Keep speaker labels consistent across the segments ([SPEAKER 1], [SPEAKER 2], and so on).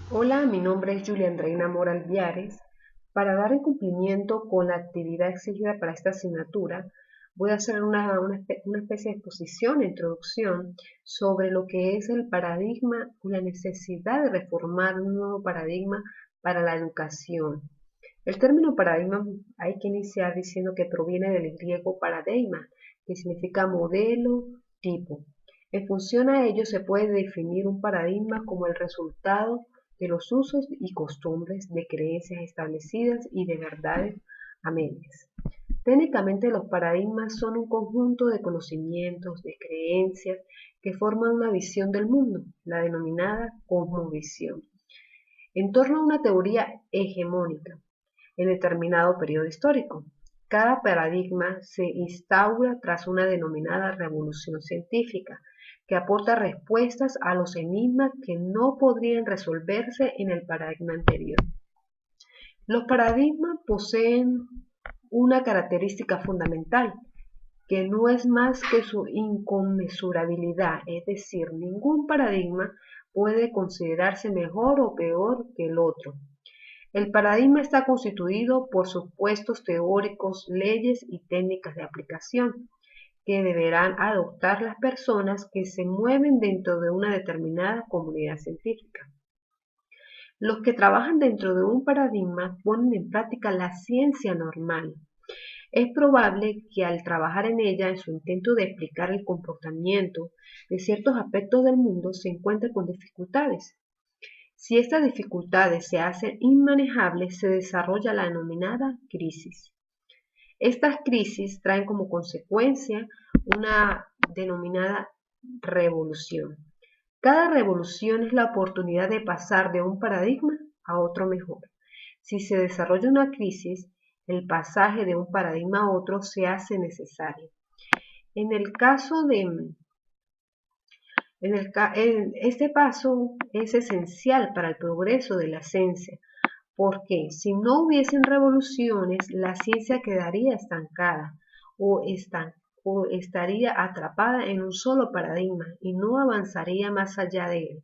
[SPEAKER 1] Hola, mi nombre es Julia Andreina Mora Alviares. Para dar el cumplimiento con la actividad exigida para esta asignatura, voy a hacer una especie de exposición, introducción, sobre lo que es el paradigma o la necesidad de reformar un nuevo paradigma para la educación. El término paradigma hay que iniciar diciendo que proviene del griego paradigma, que significa modelo, tipo. En función a ello se puede definir un paradigma como el resultado de los usos y costumbres, de creencias establecidas y de verdades a medias. Técnicamente los paradigmas son un conjunto de conocimientos, de creencias que forman una visión del mundo, la denominada cosmovisión, en torno a una teoría hegemónica en determinado periodo histórico. Cada paradigma se instaura tras una denominada revolución científica, que aporta respuestas a los enigmas que no podrían resolverse en el paradigma anterior. Los paradigmas poseen una característica fundamental, que no es más que su inconmensurabilidad, es decir, ningún paradigma puede considerarse mejor o peor que el otro. El paradigma está constituido por supuestos teóricos, leyes y técnicas de aplicación que deberán adoptar las personas que se mueven dentro de una determinada comunidad científica. Los que trabajan dentro de un paradigma ponen en práctica la ciencia normal. Es probable que al trabajar en ella, en su intento de explicar el comportamiento de ciertos aspectos del mundo, se encuentre con dificultades. Si estas dificultades se hacen inmanejables, se desarrolla la denominada crisis. Estas crisis traen como consecuencia una denominada revolución. Cada revolución es la oportunidad de pasar de un paradigma a otro mejor. Si se desarrolla una crisis, el pasaje de un paradigma a otro se hace necesario. En el caso de este paso es esencial para el progreso de la ciencia, porque si no hubiesen revoluciones, la ciencia quedaría estancada o estaría atrapada en un solo paradigma y no avanzaría más allá de él.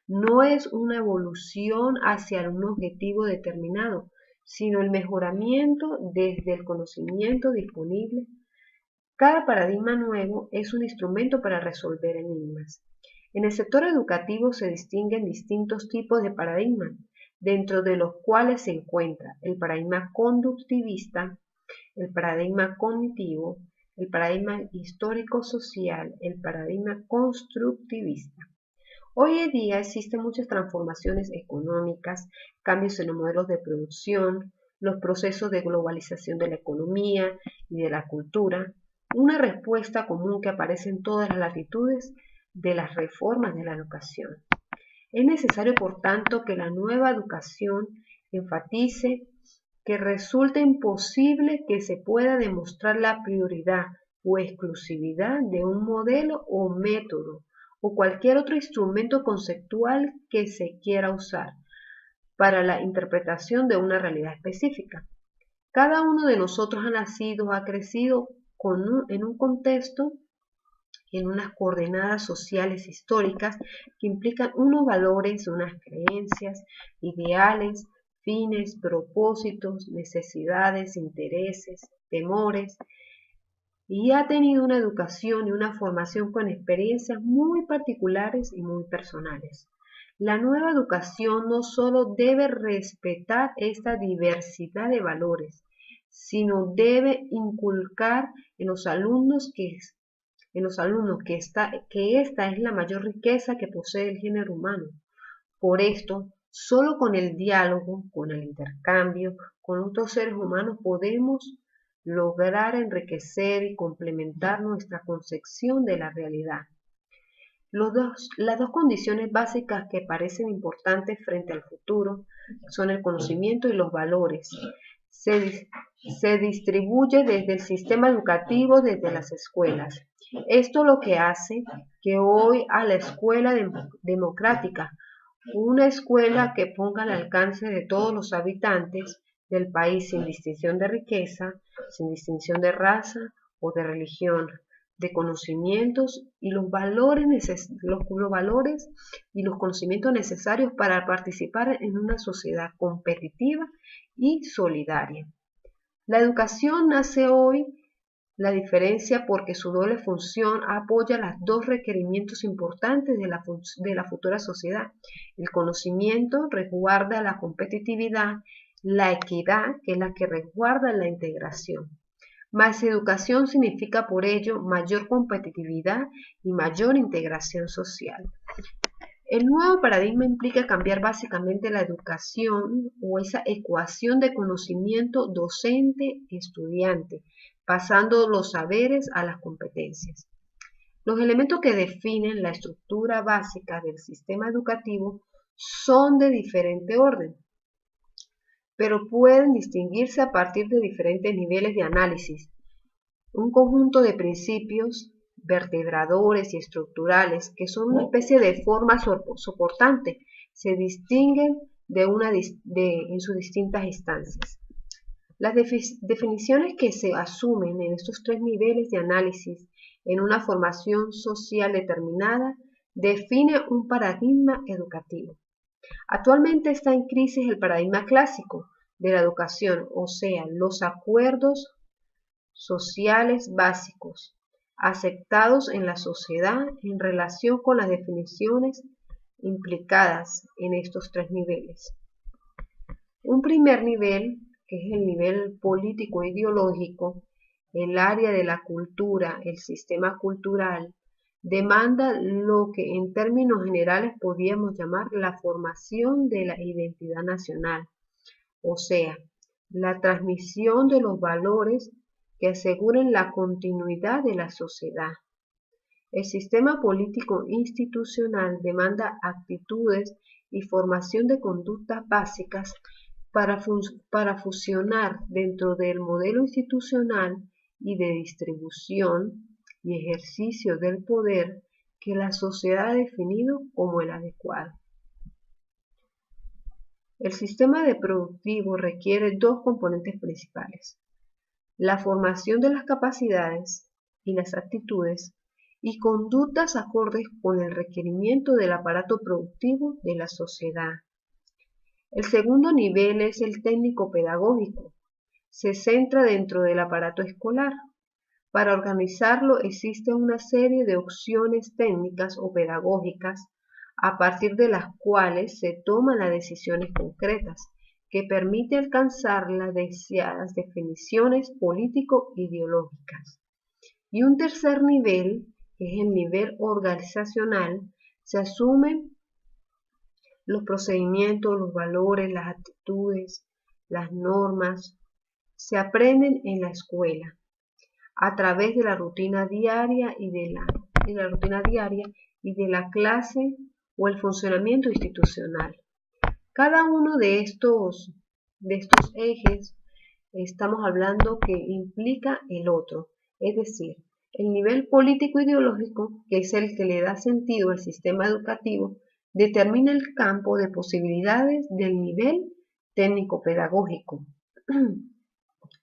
[SPEAKER 1] No es una evolución hacia un objetivo determinado, sino el mejoramiento desde el conocimiento disponible. Cada paradigma nuevo es un instrumento para resolver enigmas. En el sector educativo se distinguen distintos tipos de paradigmas, dentro de los cuales se encuentra el paradigma conductivista, el paradigma cognitivo, el paradigma histórico-social, el paradigma constructivista. Hoy en día existen muchas transformaciones económicas, cambios en los modelos de producción, los procesos de globalización de la economía y de la cultura. Una respuesta común que aparece en todas las latitudes de las reformas de la educación. Es necesario, por tanto, que la nueva educación enfatice que resulta imposible que se pueda demostrar la prioridad o exclusividad de un modelo o método o cualquier otro instrumento conceptual que se quiera usar para la interpretación de una realidad específica. Cada uno de nosotros ha nacido, ha crecido en un contexto, en unas coordenadas sociales históricas que implican unos valores, unas creencias, ideales, fines, propósitos, necesidades, intereses, temores, y ha tenido una educación y una formación con experiencias muy particulares y muy personales. La nueva educación no solo debe respetar esta diversidad de valores, sino debe inculcar en los alumnos que esta es la mayor riqueza que posee el género humano. Por esto, solo con el diálogo, con el intercambio, con otros seres humanos podemos lograr enriquecer y complementar nuestra concepción de la realidad. Las dos condiciones básicas que parecen importantes frente al futuro son el conocimiento y los valores. Se distribuye desde el sistema educativo, desde las escuelas. Esto lo que hace que hoy a la escuela democrática, una escuela que ponga al alcance de todos los habitantes del país sin distinción de riqueza, sin distinción de raza o de religión, de conocimientos y los valores y los conocimientos necesarios para participar en una sociedad competitiva y solidaria. La educación nace hoy la diferencia porque su doble función apoya los dos requerimientos importantes de la futura sociedad. El conocimiento resguarda la competitividad, la equidad, que es la que resguarda la integración. Más educación significa por ello mayor competitividad y mayor integración social. El nuevo paradigma implica cambiar básicamente la educación o esa ecuación de conocimiento docente-estudiante, pasando los saberes a las competencias. Los elementos que definen la estructura básica del sistema educativo son de diferente orden, pero pueden distinguirse a partir de diferentes niveles de análisis. Un conjunto de principios vertebradores y estructurales que son una especie de forma soportante se distinguen en sus distintas instancias. Las definiciones que se asumen en estos tres niveles de análisis en una formación social determinada define un paradigma educativo. Actualmente está en crisis el paradigma clásico de la educación, o sea, los acuerdos sociales básicos aceptados en la sociedad en relación con las definiciones implicadas en estos tres niveles. Un primer nivel, que es el nivel político-ideológico, el área de la cultura, el sistema cultural, demanda lo que en términos generales podríamos llamar la formación de la identidad nacional, o sea, la transmisión de los valores que aseguren la continuidad de la sociedad. El sistema político institucional demanda actitudes y formación de conductas básicas para fusionar dentro del modelo institucional y de distribución y ejercicio del poder que la sociedad ha definido como el adecuado. El sistema productivo requiere dos componentes principales: la formación de las capacidades y las actitudes y conductas acordes con el requerimiento del aparato productivo de la sociedad. El segundo nivel es el técnico-pedagógico. Se centra dentro del aparato escolar. Para organizarlo existe una serie de opciones técnicas o pedagógicas a partir de las cuales se toman las decisiones concretas que permite alcanzar las deseadas definiciones político-ideológicas. Y un tercer nivel, que es el nivel organizacional, se asumen los procedimientos, los valores, las actitudes, las normas, se aprenden en la escuela a través de la rutina diaria y de la clase o el funcionamiento institucional. Cada uno de estos ejes estamos hablando que implica el otro, es decir, el nivel político-ideológico, que es el que le da sentido al sistema educativo, determina el campo de posibilidades del nivel técnico-pedagógico.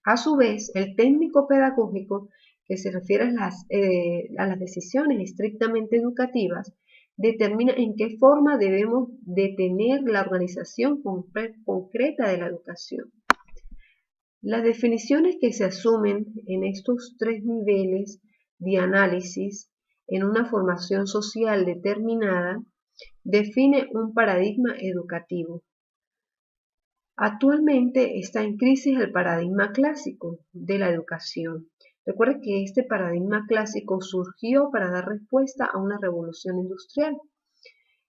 [SPEAKER 1] A su vez, el técnico-pedagógico, que se refiere a las decisiones estrictamente educativas, determina en qué forma debemos de tener la organización concreta de la educación. Las definiciones que se asumen en estos tres niveles de análisis en una formación social determinada define un paradigma educativo. Actualmente está en crisis el paradigma clásico de la educación. Recuerden que este paradigma clásico surgió para dar respuesta a una revolución industrial.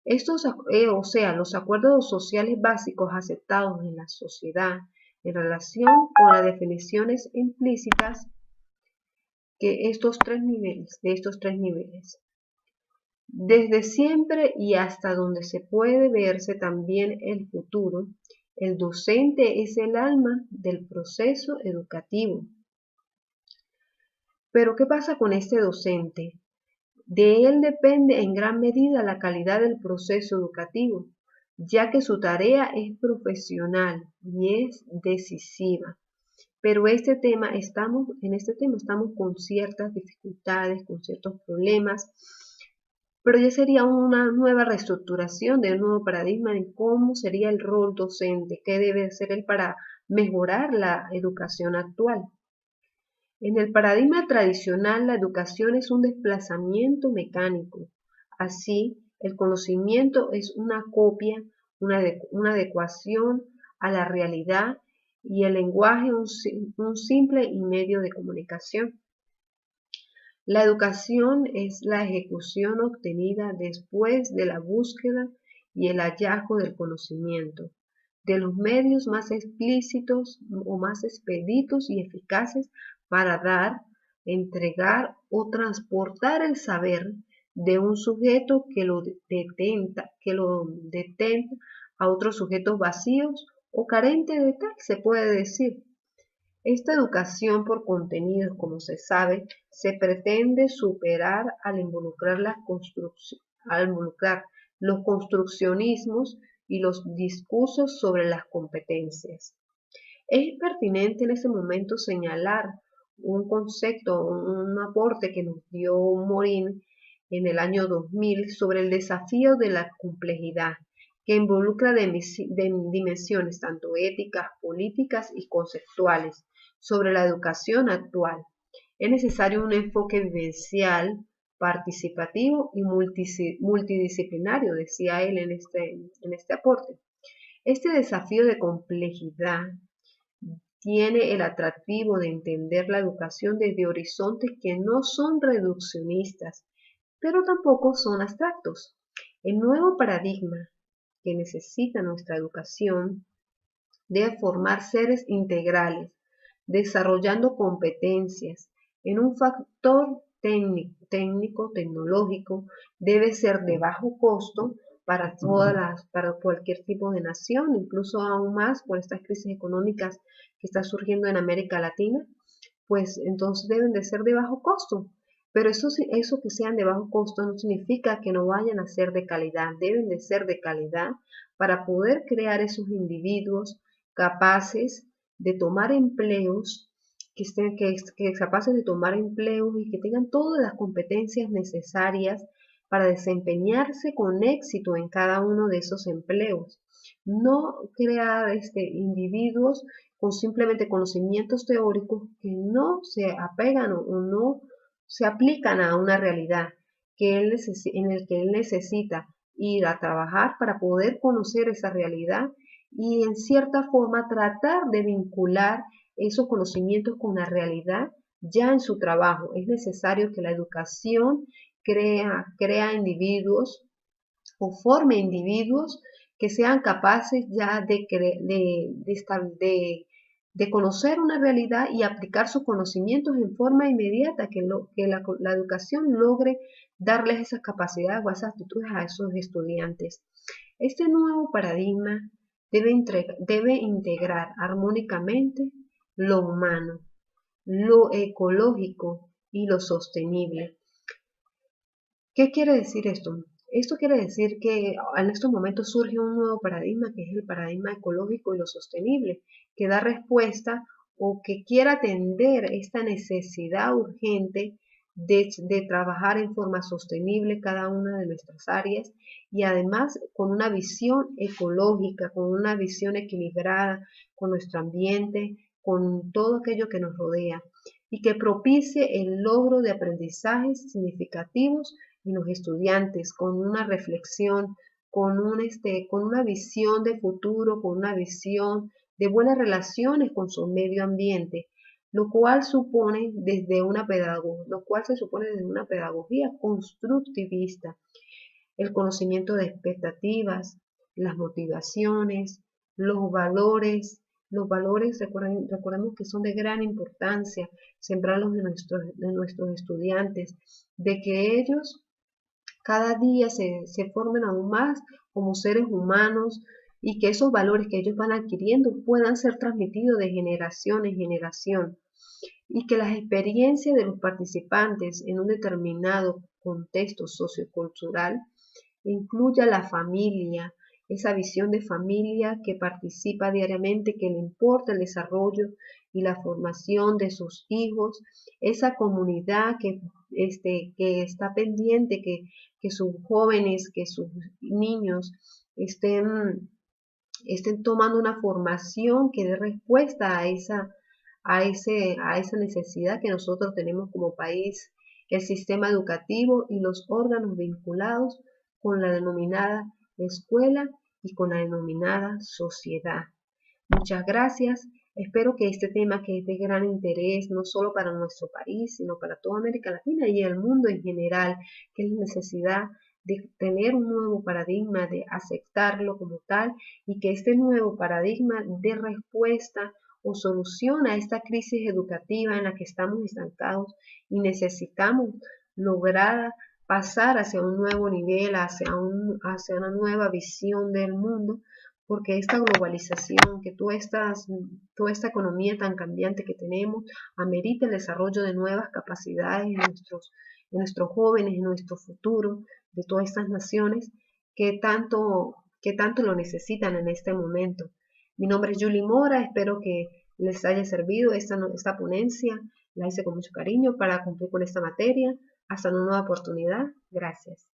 [SPEAKER 1] Los acuerdos sociales básicos aceptados en la sociedad en relación con las definiciones implícitas de estos tres niveles. Desde siempre y hasta donde se puede verse también el futuro, el docente es el alma del proceso educativo. Pero ¿qué pasa con este docente? De él depende en gran medida la calidad del proceso educativo, ya que su tarea es profesional y es decisiva. Pero en este tema estamos con ciertas dificultades, con ciertos problemas, pero ya sería una nueva reestructuración de un nuevo paradigma de cómo sería el rol docente, qué debe hacer él para mejorar la educación actual. En el paradigma tradicional, la educación es un desplazamiento mecánico. Así, el conocimiento es una copia, una adecuación a la realidad y el lenguaje un simple medio de comunicación. La educación es la ejecución obtenida después de la búsqueda y el hallazgo del conocimiento, de los medios más explícitos o más expeditos y eficaces para dar, entregar o transportar el saber de un sujeto que lo detenta a otros sujetos vacíos o carentes de tal, se puede decir. Esta educación por contenidos, como se sabe, se pretende superar al involucrar los construccionismos y los discursos sobre las competencias. Es pertinente en ese momento señalar un concepto, un aporte que nos dio Morin en el año 2000 sobre el desafío de la complejidad, que involucra dimensiones tanto éticas, políticas y conceptuales sobre la educación actual. Es necesario un enfoque vivencial, participativo y multidisciplinario, decía él en este aporte. Este desafío de complejidad tiene el atractivo de entender la educación desde horizontes que no son reduccionistas, pero tampoco son abstractos. El nuevo paradigma que necesita nuestra educación debe formar seres integrales, desarrollando competencias en un factor técnico, tecnológico, debe ser de bajo costo para cualquier tipo de nación, incluso aún más por estas crisis económicas que está surgiendo en América Latina, pues entonces deben de ser de bajo costo. Pero eso que sean de bajo costo no significa que no vayan a ser de calidad, deben de ser de calidad para poder crear esos individuos capaces de tomar empleos, capaces de tomar empleos y que tengan todas las competencias necesarias para desempeñarse con éxito en cada uno de esos empleos. No crear individuos con simplemente conocimientos teóricos que no se apegan o no se aplican a una realidad en el que él necesita ir a trabajar para poder conocer esa realidad y en cierta forma tratar de vincular esos conocimientos con la realidad ya en su trabajo. Es necesario que la educación crea individuos o forme individuos que sean capaces ya de conocer una realidad y aplicar sus conocimientos en forma inmediata, que la educación logre darles esas capacidades o esas actitudes a esos estudiantes. Este nuevo paradigma debe integrar armónicamente lo humano, lo ecológico y lo sostenible. ¿Qué quiere decir esto? Esto quiere decir que en estos momentos surge un nuevo paradigma, que es el paradigma ecológico y lo sostenible, que da respuesta o que quiere atender esta necesidad urgente de trabajar en forma sostenible cada una de nuestras áreas y además con una visión ecológica, con una visión equilibrada con nuestro ambiente, con todo aquello que nos rodea y que propicie el logro de aprendizajes significativos en los estudiantes, con una reflexión, con una visión de futuro, con una visión de buenas relaciones con su medio ambiente, lo cual se supone desde una pedagogía constructivista, el conocimiento de expectativas, las motivaciones, los valores. Los valores, recordemos que son de gran importancia, sembrarlos en nuestros estudiantes, de que ellos cada día se formen aún más como seres humanos y que esos valores que ellos van adquiriendo puedan ser transmitidos de generación en generación y que las experiencias de los participantes en un determinado contexto sociocultural incluya la familia, esa visión de familia que participa diariamente, que le importa el desarrollo y la formación de sus hijos, esa comunidad que está pendiente, que sus jóvenes, que sus niños estén tomando una formación que dé respuesta a esa necesidad que nosotros tenemos como país, el sistema educativo y los órganos vinculados con la denominada escuela y con la denominada sociedad. Muchas gracias. Espero que este tema, que es de gran interés no solo para nuestro país, sino para toda América Latina y el mundo en general, que es la necesidad de tener un nuevo paradigma, de aceptarlo como tal, y que este nuevo paradigma dé respuesta o solución a esta crisis educativa en la que estamos estancados y necesitamos lograr pasar hacia un nuevo nivel, hacia una nueva visión del mundo, porque esta globalización, que toda esta economía tan cambiante que tenemos, amerita el desarrollo de nuevas capacidades en nuestros jóvenes, en nuestro futuro, de todas estas naciones que tanto lo necesitan en este momento. Mi nombre es Julie Mora, espero que les haya servido esta ponencia, la hice con mucho cariño para cumplir con esta materia. Hasta una nueva oportunidad. Gracias.